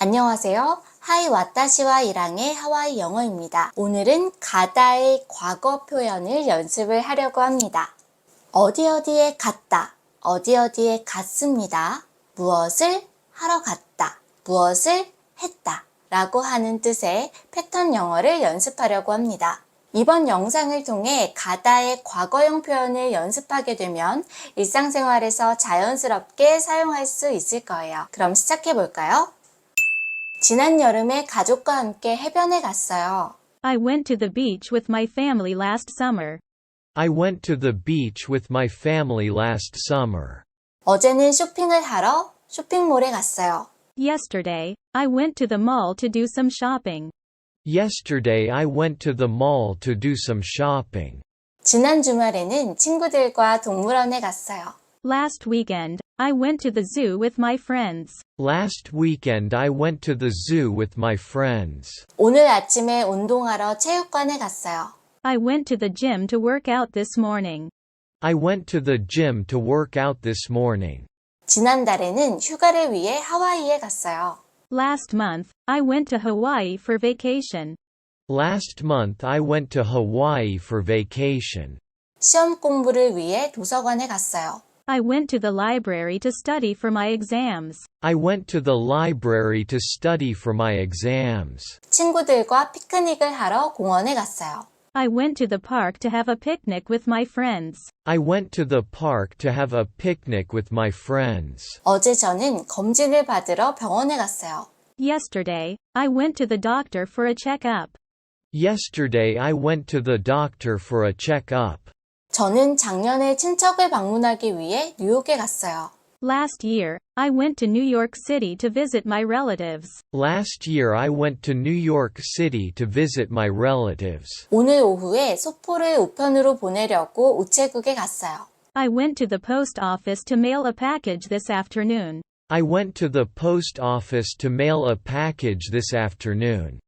안녕하세요. 하이 와타시와 이랑의 하와이 영어입니다. 오늘은 가다의 과거 표현을 연습을 하려고 합니다. 어디어디에 갔다, 어디어디에 갔습니다. 무엇을 하러 갔다, 무엇을 했다 라고 하는 뜻의 패턴 영어를 연습하려고 합니다. 이번 영상을 통해 가다의 과거형 표현을 연습하게 되면 일상생활에서 자연스럽게 사용할 수 있을 거예요. 그럼 시작해 볼까요? 지난 여름에 가족과 함께 해변에 갔어요. I went to the beach with my family last summer. I went to the beach with my family last summer. 어제는 쇼핑을 하러 쇼핑몰에 갔어요. Yesterday, I went to the mall to do some shopping. Yesterday I went to the mall to do some shopping. 지난 주말에는 친구들과 동물원에 갔어요. Last weekend, I went to the zoo with my friends. Last weekend I went to the zoo with my friends. 오늘 아침에 운동하러 체육관에 갔어요. I went to the gym to work out this morning. I went to the gym to work out this morning. 지난달에는 휴가를 위해 하와이에 갔어요. Last month, I went to Hawaii for vacation. Last month I went to Hawaii for vacation. 시험 공부를 위해 도서관에 갔어요. I went to the library to study for my exams. I went to the library to study for my exams. 친구들과 피크닉을 하러 공원에 갔어요. I went to the park to have a picnic with my friends. I went to the park to have a picnic with my friends. 어제 저는 검진을 받으러 병원에 갔어요. Yesterday, I went to the doctor for a checkup. Yesterday I went to the doctor for a checkup. 저는 작년에 친척을 방문하기 위해 뉴욕에 갔어요. Last year, I went to New York City to visit my relatives. Last year I went to New York City to visit my relatives. 오늘 오후에 소포를 우편으로 보내려고 우체국에 갔어요. I went to the post office to mail a package this afternoon. I went to the post office to mail a package this afternoon.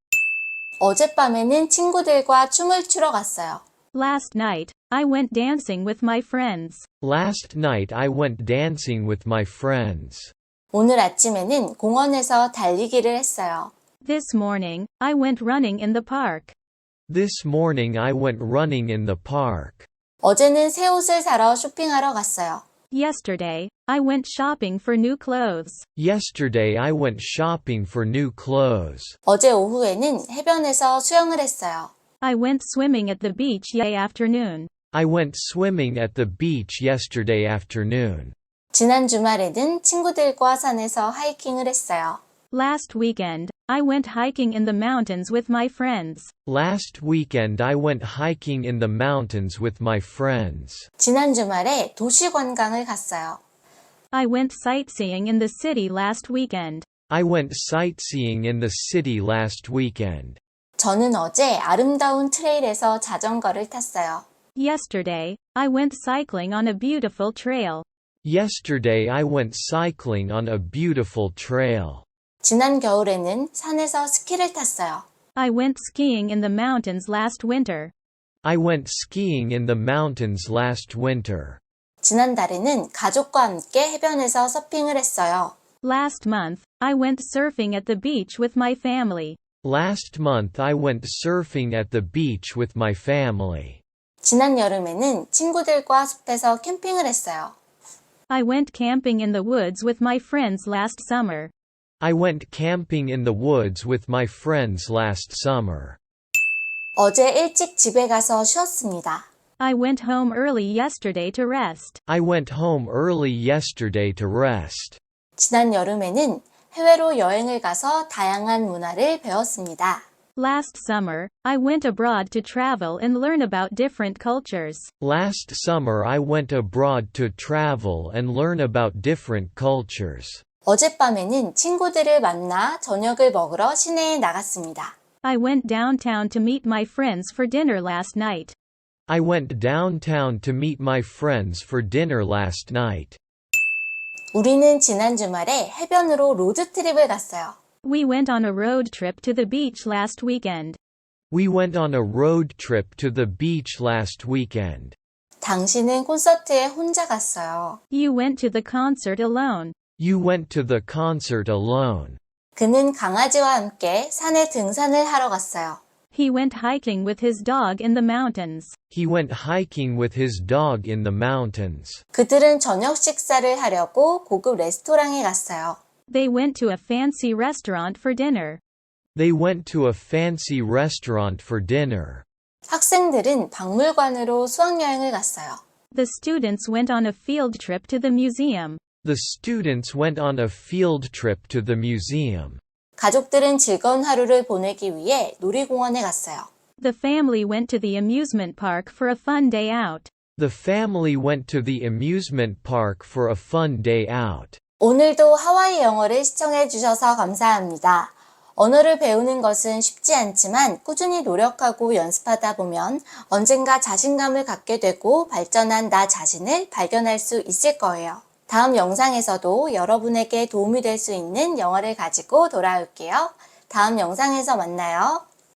어젯밤에는 친구들과 춤을 추러 갔어요. Last night, I went dancing with my friends. Last night I went dancing with my friends. 오늘 아침에는 공원에서 달리기를 했어요. This morning, I went running in the park. This morning I went running in the park. 어제는 새 옷을 사러 쇼핑하러 갔어요. Yesterday, I went shopping for new clothes. Yesterday I went shopping for new clothes. 어제 오후에는 해변에서 수영을 했어요. I went swimming at the beach yesterday afternoon. I went swimming at the beach yesterday afternoon. 지난 주말에는 친구들과 산에서 하이킹을 했어요. Last weekend, I went hiking in the mountains with my friends. Last weekend I went hiking in the mountains with my friends. 지난 주말에 도시 관광을 갔어요. I went sightseeing in the city last weekend. I went sightseeing in the city last weekend. 저는 어제 아름다운 트레일에서 자전거를 탔어요. Yesterday, I went cycling on a beautiful trail. Yesterday I went cycling on a beautiful trail. 지난 겨울에는 산에서 스키를 탔어요. I went skiing in the mountains last winter. I went skiing in the mountains last winter. 지난달에는 가족과 함께 해변에서 서핑을 했어요. Last month, I went surfing at the beach with my family. Last month I went surfing at the beach with my family. 지난 여름에는 친구들과 숲에서 캠핑을 했어요. I went camping in the woods with my friends last summer. I went camping in the woods with my friends last summer. 어제 일찍 집에 가서 쉬었습니다. I went home early yesterday to rest. I went home early yesterday to rest. 지난 여름에는 해외로 여행을 가서 다양한 문화를 배웠습니다. Last summer, I went abroad to travel and learn about different cultures. Last summer I went abroad to travel and learn about different cultures. 어젯밤에는 친구들을 만나 저녁을 먹으러 시내에 나갔습니다. I went downtown to meet my friends for dinner last night. I went downtown to meet my friends for dinner last night. 우리는 지난 주말에 해변으로 로드트립을 갔어요. We went on a road trip to the beach last weekend. We went on a road trip to the beach last weekend. 당신은 콘서트에 혼자 갔어요. You went to the concert alone. You went to the concert alone. 그는 강아지와 함께 산에 등산을 하러 갔어요. He went hiking with his dog in the mountains. He went hiking with his dog in the mountains. 그들은 저녁 식사를 하려고 고급 레스토랑에 갔어요. They went to a fancy restaurant for dinner. They went to a fancy restaurant for dinner. 학생들은 박물관으로 수학여행을 갔어요. The students went on a field trip to the museum. The students went on a field trip to the museum. 가족들은 즐거운 하루를 보내기 위해 놀이공원에 갔어요. The family went to the amusement park for a fun day out. The family went to the amusement park for a fun day out. 오늘도 하와이 영어를 시청해 주셔서 감사합니다. 언어를 배우는 것은 쉽지 않지만 꾸준히 노력하고 연습하다 보면 언젠가 자신감을 갖게 되고 발전한 나 자신을 발견할 수 있을 거예요. 다음 영상에서도 여러분에게 도움이 될 수 있는 영어를 가지고 돌아올게요. 다음 영상에서 만나요.